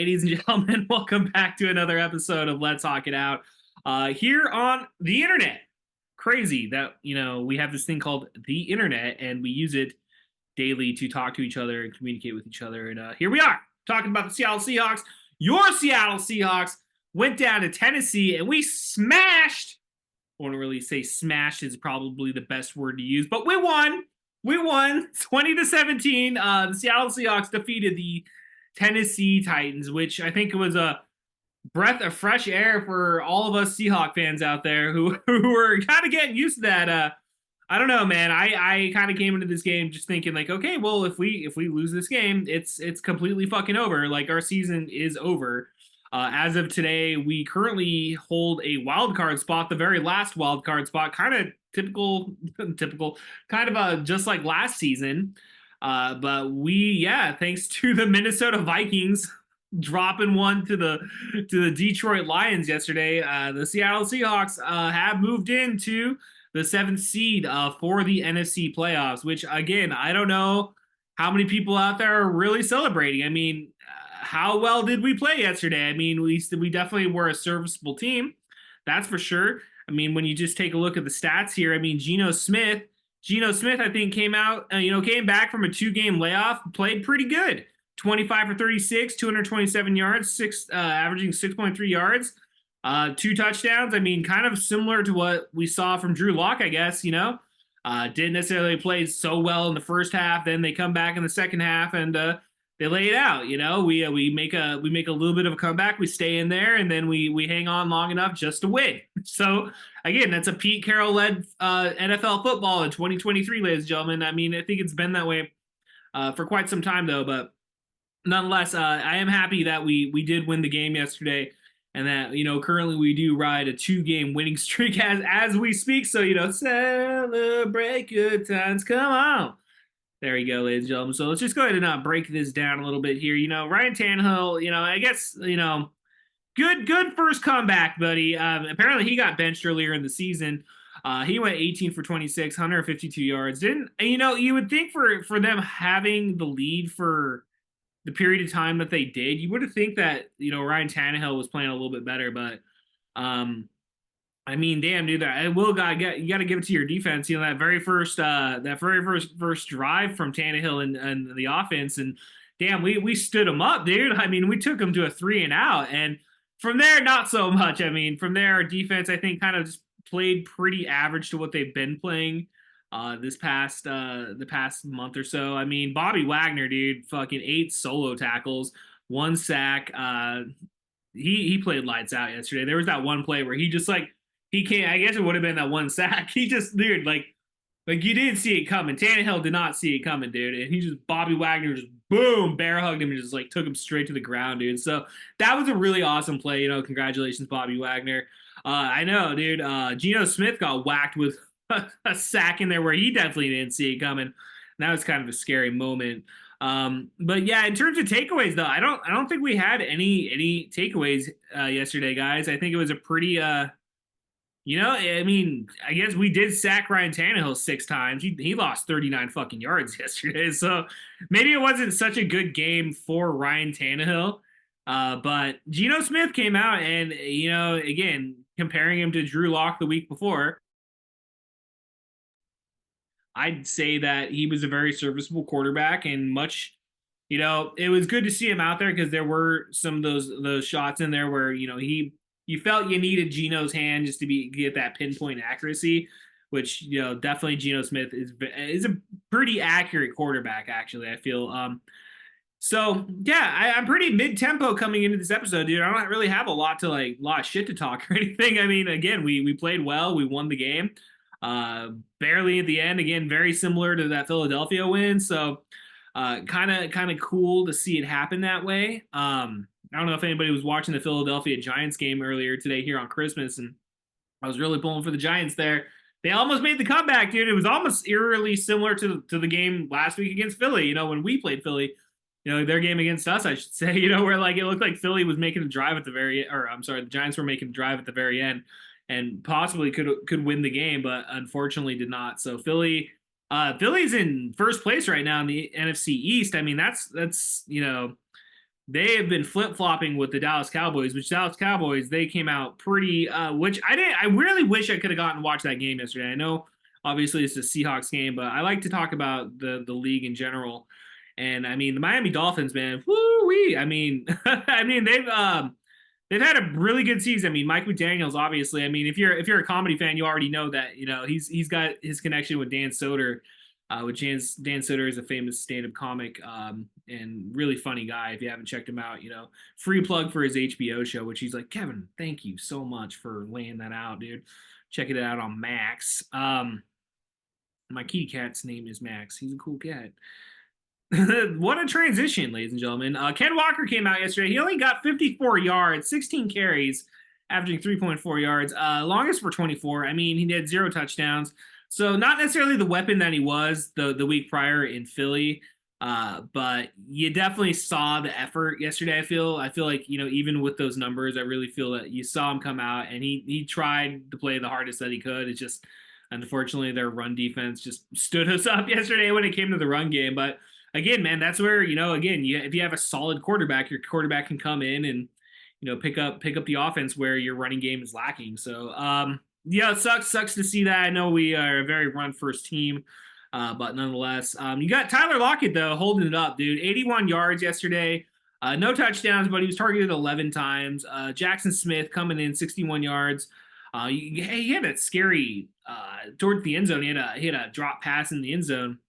ladies and gentlemen, welcome back to another episode of Let's Talk It Out here on the internet. Crazy that, we have this thing called the internet and we use it daily to talk to each other and communicate with each other. And here we are talking about the Seattle Seahawks. Your Seattle Seahawks went down to Tennessee and we smashed. I wouldn't really say smashed is probably the best word to use, but we won. We won 20-17. The Seattle Seahawks defeated the Tennessee Titans, which I think was a breath of fresh air for all of us Seahawk fans out there who were kind of getting used to that. I don't know, man. I kind of came into this game just thinking like, okay, well, if we lose this game, it's completely fucking over. Like our season is over. As of today, we currently hold a wild card spot, the very last wild card spot, kind of typical, kind of just like last season. But thanks to the Minnesota Vikings dropping one to the Detroit Lions yesterday, the Seattle Seahawks have moved into the seventh seed for the NFC playoffs, which again, I don't know how many people out there are really celebrating. I mean, how well did we play yesterday? I mean, we definitely were a serviceable team. That's for sure. I mean, when you just take a look at the stats here, I mean, Geno Smith, I think came back from a 2-game layoff, played pretty good. 25 for 36, 227 yards, averaging 6.3 yards, 2 touchdowns. I mean, kind of similar to what we saw from Drew Lock, I guess, didn't necessarily play so well in the first half. Then they come back in the second half and they lay it out. We make a little bit of a comeback. We stay in there and then we hang on long enough just to win. So again, that's a Pete Carroll led NFL football in 2023, ladies and gentlemen. I mean, I think it's been that way for quite some time though, but nonetheless, I am happy that we did win the game yesterday, and that currently we do ride a 2-game winning streak as we speak. So celebrate good times. Come on, there you go, ladies and gentlemen. So let's just go ahead and break this down a little bit here. Ryan Tannehill. I guess good first comeback, buddy. Apparently he got benched earlier in the season. He went 18 for 26, 152 yards. You would think for them having the lead for the period of time that they did, you would have think that Ryan Tannehill was playing a little bit better, but I mean, damn, dude, you got to give it to your defense. That very first drive from Tannehill and the offense, and damn, we stood them up, dude. I mean, we took them to a 3-and-out, and from there, not so much. I mean, from there, our defense, I think, kind of just played pretty average to what they've been playing the past month or so. I mean, Bobby Wagner, dude, fucking 8 solo tackles, 1 sack. He played lights out yesterday. There was that one play where he just he can't. I guess it would have been that 1 sack. He just, dude, like you didn't see it coming. Tannehill did not see it coming, dude, and Bobby Wagner just boom bear hugged him and just took him straight to the ground, dude. So that was a really awesome play. Congratulations, Bobby Wagner. I know, dude. Geno Smith got whacked with a sack in there where he definitely didn't see it coming. And that was kind of a scary moment. But yeah, in terms of takeaways though, I don't think we had any takeaways yesterday, guys. I think it was a pretty I mean, I guess we did sack Ryan Tannehill 6 times. He lost 39 fucking yards yesterday. So maybe it wasn't such a good game for Ryan Tannehill. But Geno Smith came out and, again, comparing him to Drew Lock the week before, I'd say that he was a very serviceable quarterback and much, it was good to see him out there because there were some of those shots in there where, you felt you needed Geno's hand just to get that pinpoint accuracy, which, definitely Geno Smith is a pretty accurate quarterback, actually, I feel. So yeah, I'm pretty mid-tempo coming into this episode, dude. I don't really have a lot of shit to talk or anything. I mean, again, we played well, we won the game. Barely at the end, again, very similar to that Philadelphia win. So kind of cool to see it happen that way. I don't know if anybody was watching the Philadelphia Giants game earlier today here on Christmas, and I was really pulling for the Giants there. They almost made the comeback, dude. It was almost eerily similar to the game last week against Philly, when we played Philly. Their game against us, I should say, where it looked like Philly was making a drive at the the Giants were making a drive at the very end and possibly could win the game, but unfortunately did not. So Philly's in first place right now in the NFC East. I mean, that's they have been flip flopping with the Dallas Cowboys, which Dallas Cowboys they came out pretty. Which I didn't. I really wish I could have gotten to watch that game yesterday. I know obviously it's a Seahawks game, but I like to talk about the league in general. And I mean the Miami Dolphins, man, woo wee. I mean, I mean they've had a really good season. I mean, Mike McDaniel's obviously. I mean, if you're a comedy fan, you already know that he's got his connection with Dan Soder. Dan Soder is a famous stand-up comic and really funny guy. If you haven't checked him out, free plug for his HBO show, which he's like, Kevin, thank you so much for laying that out, dude. Check it out on Max. My kitty cat's name is Max. He's a cool cat. What a transition, ladies and gentlemen. Ken Walker came out yesterday. He only got 54 yards, 16 carries, averaging 3.4 yards. Longest for 24. I mean, he had 0 touchdowns. So not necessarily the weapon that he was the week prior in Philly. But you definitely saw the effort yesterday. I feel like, even with those numbers, I really feel that you saw him come out and he tried to play the hardest that he could. It's just, unfortunately, their run defense just stood us up yesterday when it came to the run game. But again, man, that's where, if you have a solid quarterback, your quarterback can come in and, pick up the offense where your running game is lacking. So, yeah, it sucks to see that. I know we are a very run first team. But nonetheless, you got Tyler Lockett, though, holding it up, dude. 81 yards yesterday. No touchdowns, but he was targeted 11 times. Jackson Smith coming in 61 yards. He had that scary towards the end zone. He had a drop pass in the end zone.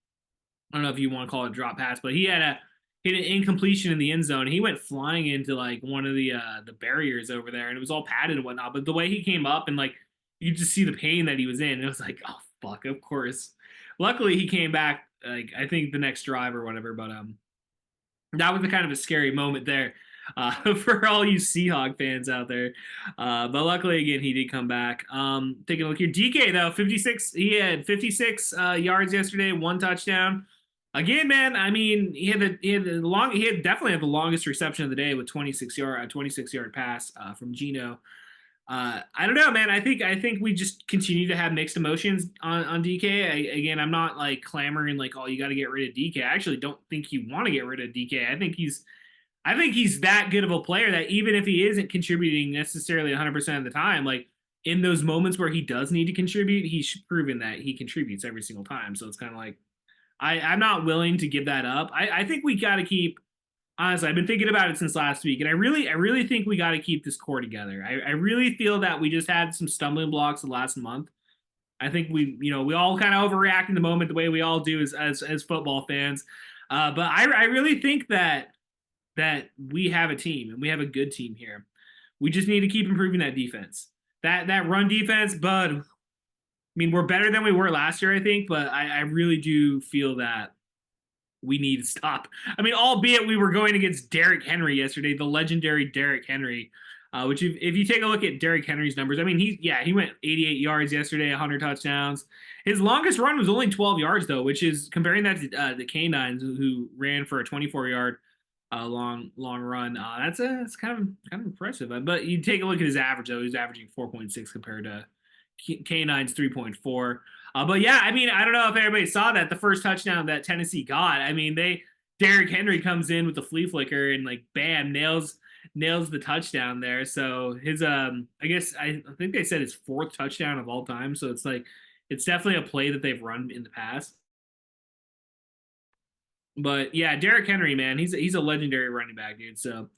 I don't know if you want to call it a drop pass, but he had an incompletion in the end zone. He went flying into like one of the barriers over there, and it was all padded and whatnot. But the way he came up and like you just see the pain that he was in, it was like, oh fuck, of course. Luckily, he came back like I think the next drive or whatever. But that was the kind of a scary moment there for all you Seahawk fans out there. But luckily, again, he did come back. Taking a look here, DK though, 56. He had 56 yards yesterday, 1 touchdown. Again, man, I mean, he definitely had the longest reception of the day with 26-yard pass from Geno. I don't know, man. I think we just continue to have mixed emotions on DK. Again, I'm not like clamoring like, oh, you got to get rid of DK. I actually don't think you want to get rid of DK. I think he's that good of a player that even if he isn't contributing necessarily 100% of the time, like in those moments where he does need to contribute, he's proven that he contributes every single time. So it's kind of like I'm not willing to give that up. I think we got to keep. Honestly, I've been thinking about it since last week, and I really think we got to keep this core together. I really feel that we just had some stumbling blocks the last month. I think we all kind of overreact in the moment the way we all do as football fans. But I really think that we have a team and we have a good team here. We just need to keep improving that defense. That run defense, but I mean, we're better than we were last year, I think, but I really do feel that we need to stop. I mean, albeit we were going against Derrick Henry yesterday, the legendary Derrick Henry, which if you take a look at Derrick Henry's numbers, I mean, he went 88 yards yesterday, 100 touchdowns. His longest run was only 12 yards, though, which is comparing that to the Canines who ran for a 24-yard long run. That's kind of impressive. But you take a look at his average, though. He's averaging 4.6 compared to K9's 3.4. But yeah, I mean, I don't know if everybody saw that the first touchdown that Tennessee got. I mean, Derrick Henry comes in with the flea flicker and like bam, nails the touchdown there. So his I think they said his 4th touchdown of all time. So it's like it's definitely a play that they've run in the past. But yeah, Derrick Henry, man, he's a legendary running back, dude. So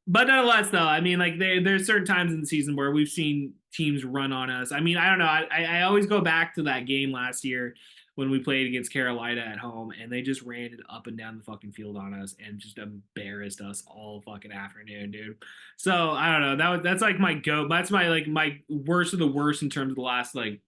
but nonetheless, though, I mean, like there's certain times in the season where we've seen teams run on us. I mean, I don't know. I always go back to that game last year when we played against Carolina at home, and they just ran it up and down the fucking field on us and just embarrassed us all fucking afternoon, dude. So I don't know. That's like my goat. That's my worst of the worst in terms of the last the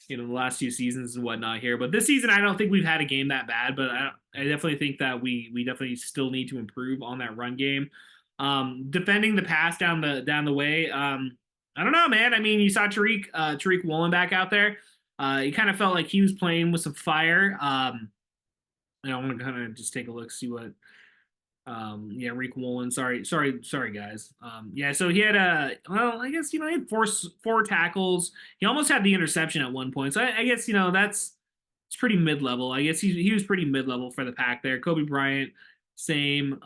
last 2 seasons and whatnot here. But this season, I don't think we've had a game that bad. But I definitely think that we definitely still need to improve on that run game. Defending the pass down the way. I don't know, man. I mean, you saw Tariq Woolen back out there. He kind of felt like he was playing with some fire. I want to kind of just take a look, see what. Tariq Woolen. Sorry, guys. So he had I guess he had four tackles. He almost had the interception at one point. So I guess it's pretty mid level. I guess he was pretty mid level for the pack there. Kobe Bryant Same.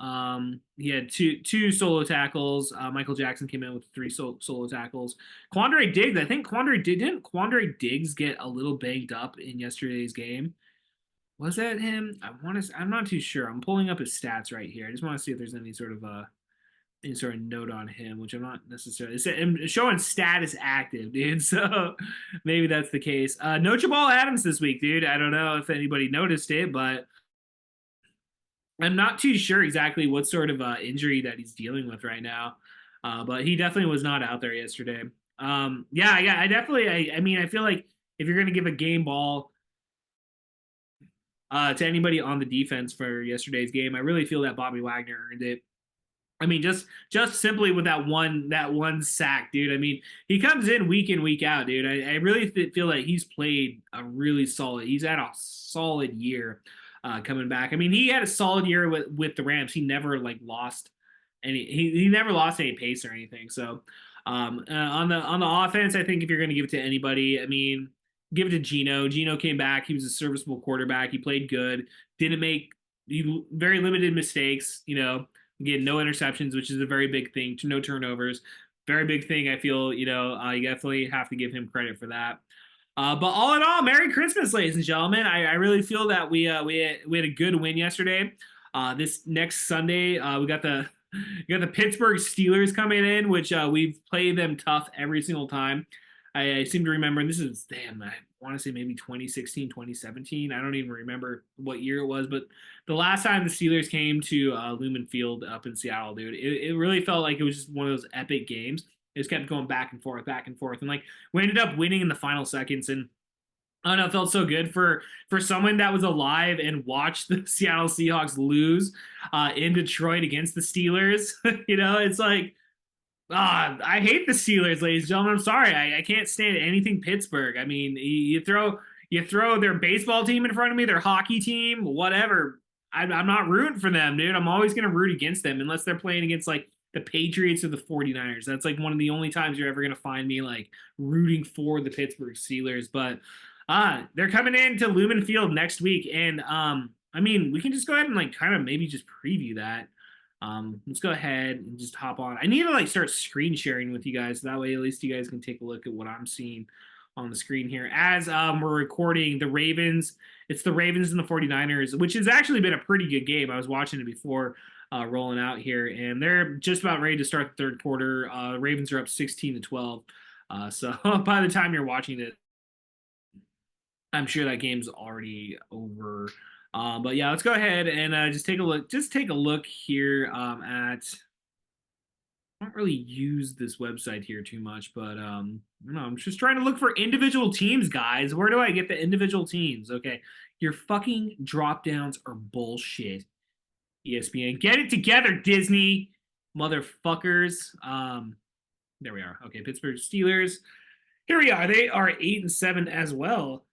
He had two solo tackles. Michael Jackson came in with three solo tackles. Quandre Diggs, I think didn't Quandre Diggs get a little banged up in yesterday's game? Was that him? I'm not too sure. I'm pulling up his stats right here. I just want to see if there's any sort of note on him, which I'm not necessarily showing status active, dude. So maybe that's the case. No Jamal Adams this week, dude. I don't know if anybody noticed it, but I'm not too sure exactly what sort of injury that he's dealing with right now. But he definitely was not out there yesterday. Yeah, I definitely. I mean, I feel like if you're going to give a game ball to anybody on the defense for yesterday's game, I really feel that Bobby Wagner earned it. I mean, just simply with that one sack, dude. I mean, he comes in week out, dude. I really feel like he's played a really solid. He's had a solid year coming back. I mean, he had a solid year with the Rams. He never like lost any. He never lost any pace or anything. So on the offense, I think if you're going to give it to anybody, I mean, give it to Geno. Geno came back. He was a serviceable quarterback. He played good. Didn't make very limited mistakes. Again, no interceptions, which is a very big thing. No turnovers, very big thing. I feel you definitely have to give him credit for that. But all in all, Merry Christmas, ladies and gentlemen. I really feel that we had a good win yesterday. This next Sunday, we got the Pittsburgh Steelers coming in, which we've played them tough every single time. I seem to remember, and this is damn. I want to say maybe 2016, 2017. I don't even remember what year it was, but the last time the Steelers came to Lumen Field up in Seattle, dude, it really felt like it was just one of those epic games. It just kept going back and forth, and like we ended up winning in the final seconds. And I don't know, it felt so good for someone that was alive and watched the Seattle Seahawks lose in Detroit against the Steelers. It's like I hate the Steelers, ladies and gentlemen. I'm sorry, I can't stand anything Pittsburgh. I mean, you throw their baseball team in front of me, their hockey team, whatever. I'm not rooting for them, dude. I'm always going to root against them unless they're playing against like the Patriots or the 49ers. That's like one of the only times you're ever going to find me like rooting for the Pittsburgh Steelers. But they're coming into Lumen Field next week, and I mean, we can just go ahead and like kind of maybe just preview that. Let's go ahead and just hop on. I need to like start screen sharing with you guys. So that way, at least you guys can take a look at what I'm seeing on the screen here. As we're recording the Ravens, it's the Ravens and the 49ers, which has actually been a pretty good game. I was watching it before rolling out here, and they're just about ready to start the third quarter. Ravens are up 16-12. So by the time you're watching it, I'm sure that game's already over. But yeah, let's go ahead and just take a look. Just take a look here at. I don't really use this website here too much, but I'm just trying to look for individual teams, guys. Where do I get the individual teams? Okay, your fucking drop downs are bullshit. ESPN, get it together, Disney, motherfuckers. There we are. Okay, Pittsburgh Steelers. Here we are. They are 8-7 as well.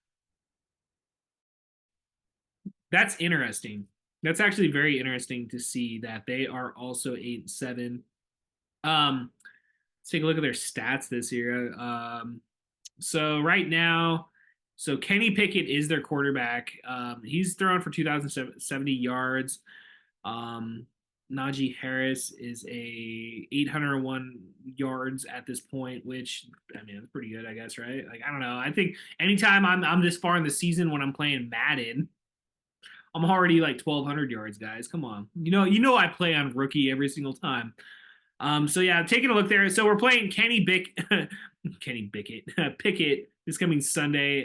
That's interesting. That's actually very interesting to see that they are also 8-7. Let's take a look at their stats this year. So right now, so Kenny Pickett is their quarterback. He's thrown for 2,070 yards. Najee Harris is a 801 yards at this point, which I mean, it's pretty good, I guess, right? Like I don't know. I think anytime I'm this far in the season when I'm playing Madden, I'm already like 1,200 yards, guys. Come on, I play on rookie every single time. So yeah, taking a look there. So we're playing Kenny Pickett this coming Sunday.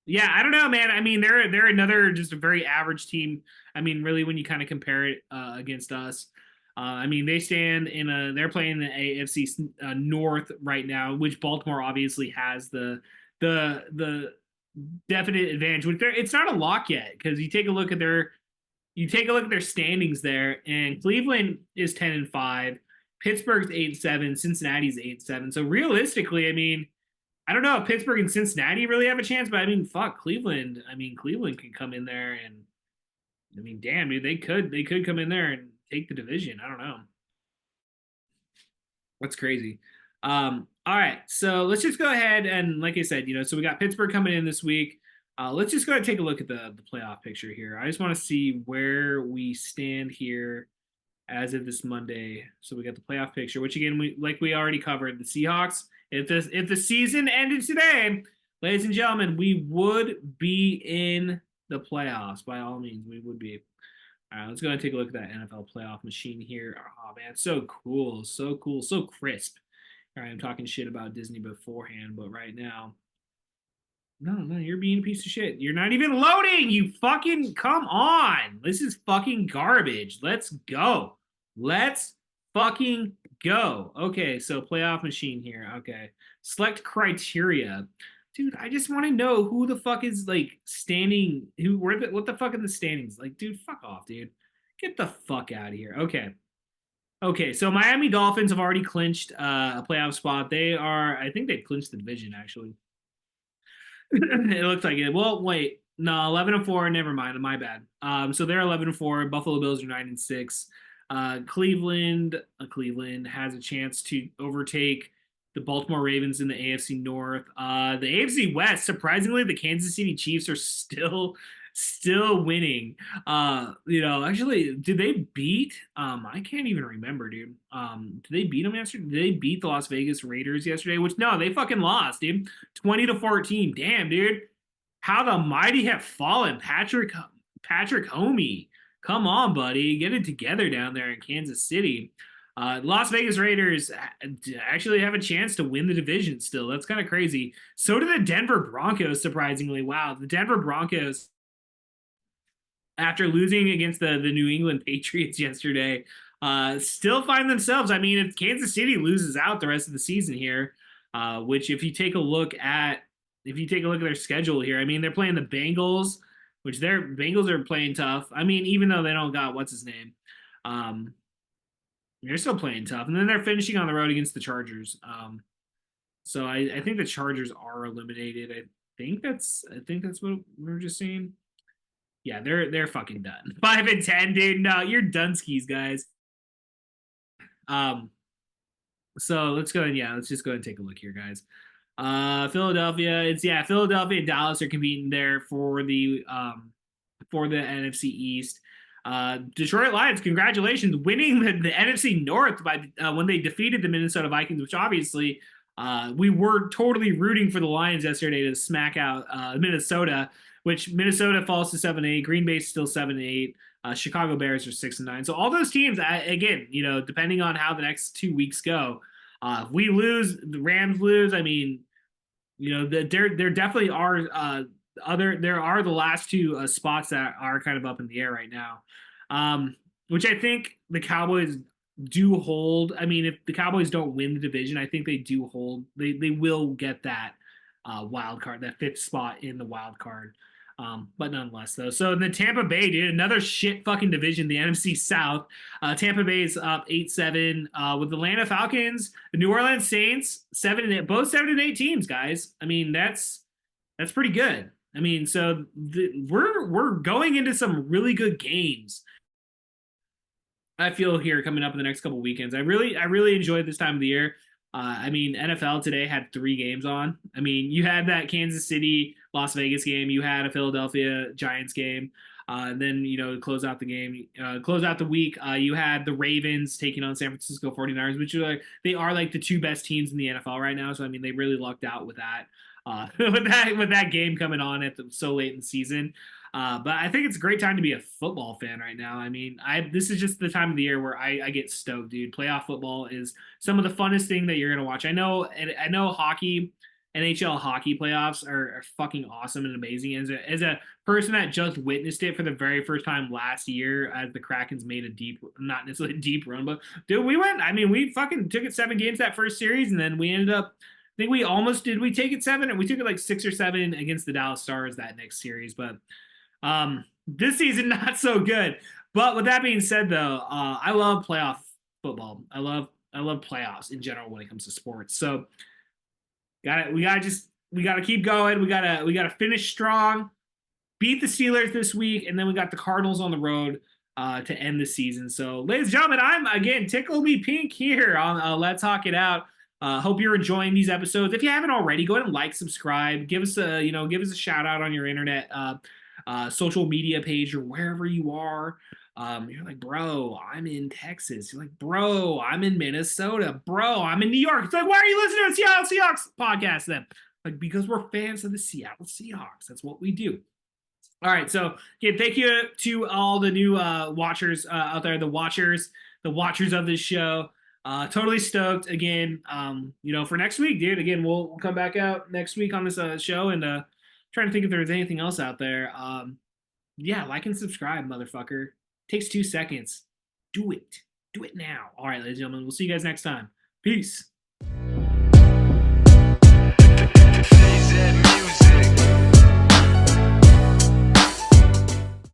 Yeah, I don't know, man. I mean, they're another just a very average team. I mean, really, when you kind of compare it against us, I mean, they're playing the AFC North right now, which Baltimore obviously has the definite advantage. It's not a lock yet because you take a look at their standings there, and Cleveland is 10-5, Pittsburgh's 8-7, Cincinnati's 8-7. So realistically, I mean, I don't know if Pittsburgh and Cincinnati really have a chance, but I mean, fuck Cleveland. I mean, Cleveland can come in there, and I mean, damn, dude, they could come in there and take the division. I don't know. That's crazy. All right, so let's just go ahead and, like I said, so we got Pittsburgh coming in this week. Let's just go ahead and take a look at the playoff picture here. I just want to see where we stand here as of this Monday. So we got the playoff picture, which again, we already covered, the Seahawks. If the season ended today, ladies and gentlemen, we would be in the playoffs. By all means, we would be. All right, let's go and take a look at that NFL playoff machine here. Oh man, so cool, so cool, so crisp. All right, I'm talking shit about Disney beforehand, but right now, no, you're being a piece of shit. You're not even loading. You fucking come on. This is fucking garbage. Let's go. Let's fucking go. Okay, so playoff machine here. Okay. Select criteria. Dude, I just want to know who the fuck is like standing, what the fuck in the standings? Like, dude, fuck off, dude. Get the fuck out of here. Okay. Okay, so Miami Dolphins have already clinched a playoff spot. I think they clinched the division actually. It looks like it. Well, wait, no, 11-4. Never mind, my bad. So they're 11-4. Buffalo Bills are 9-6. Cleveland has a chance to overtake the Baltimore Ravens in the AFC North. The AFC West, surprisingly, the Kansas City Chiefs are still winning. Actually, did they beat? I can't even remember, dude. Did they beat them yesterday? Did they beat the Las Vegas Raiders yesterday? Which no, they fucking lost, dude. 20-14. Damn, dude. How the mighty have fallen, Patrick Homey. Come on, buddy. Get it together down there in Kansas City. Las Vegas Raiders actually have a chance to win the division still. That's kind of crazy. So do the Denver Broncos, surprisingly. Wow. The Denver Broncos, after losing against the New England Patriots yesterday, still find themselves. I mean, if Kansas City loses out the rest of the season here, which if you take a look at their schedule here, I mean, they're playing the Bengals, which their Bengals are playing tough. I mean, even though they don't got what's his name, they're still playing tough, and then they're finishing on the road against the Chargers. So I think the Chargers are eliminated. I think that's what we were just seeing. Yeah, they're fucking done. 5-10, dude. No, you're done skis, guys. So let's go and let's just go and take a look here, guys. Philadelphia, Philadelphia and Dallas are competing there for the NFC East. Detroit Lions, congratulations, winning the NFC North by when they defeated the Minnesota Vikings, which obviously we were totally rooting for the Lions yesterday to smack out Minnesota, which Minnesota falls to 7-8. Green Bay's still 7-8. Chicago Bears are 6-9. So all those teams, again, depending on how the next 2 weeks go, if we lose, the Rams lose. I mean, there definitely are there are the last two spots that are kind of up in the air right now, which I think the Cowboys do hold. I mean, if the Cowboys don't win the division, I think they do hold. They will get that wild card, that fifth spot in the wild card. But nonetheless, though. So in the Tampa Bay, dude, another shit fucking division, the NFC South. Tampa Bay is up 8-7 with the Atlanta Falcons, the New Orleans Saints, 7-8, both 7-8 teams, guys. I mean, that's pretty good. I mean, so we're going into some really good games. I feel here coming up in the next couple weekends. I really enjoyed this time of the year. I mean, NFL today had 3 games on. I mean, you had that Kansas City, Las Vegas game. You had a Philadelphia Giants game. And then, close out the game, close out the week. You had the Ravens taking on San Francisco 49ers, which are they are like the 2 best teams in the NFL right now. So, I mean, they really lucked out with that. With that game coming on so late in the season. But I think it's a great time to be a football fan right now. I mean, this is just the time of the year where I get stoked, dude. Playoff football is some of the funnest thing that you're gonna watch. I know hockey, NHL hockey playoffs are fucking awesome and amazing. As a person that just witnessed it for the very first time last year, as the Krakens made not necessarily a deep run, but dude, we fucking took it 7 games that first series, and then we ended up. I think we almost did. We take it 7, and we took it like 6 or 7 against the Dallas Stars that next series, but. This season not so good. But with that being said, though, I love playoff football. I love playoffs in general when it comes to sports. So we gotta keep going. We gotta finish strong, beat the Steelers this week, and then we got the Cardinals on the road to end the season. So, ladies and gentlemen, I'm again Tickle Me Pink here on Let's Talk It Out. Hope you're enjoying these episodes. If you haven't already, go ahead and like, subscribe, give us a shout out on your internet, social media page or wherever you are. You're like, bro, I'm in Texas. You're like, bro, I'm in Minnesota. Bro, I'm in New York. It's like, why are you listening to Seattle Seahawks podcast then? Like, because we're fans of the Seattle Seahawks. That's what we do. All right, so again, thank you to all the new watchers out there, the watchers of this show. Totally stoked again. For next week, dude. Again, we'll come back out next week on this show and trying to think if there's anything else out there. Yeah, like and subscribe, motherfucker. Takes 2 seconds. Do it. Do it now. All right, ladies and gentlemen, we'll see you guys next time. Peace.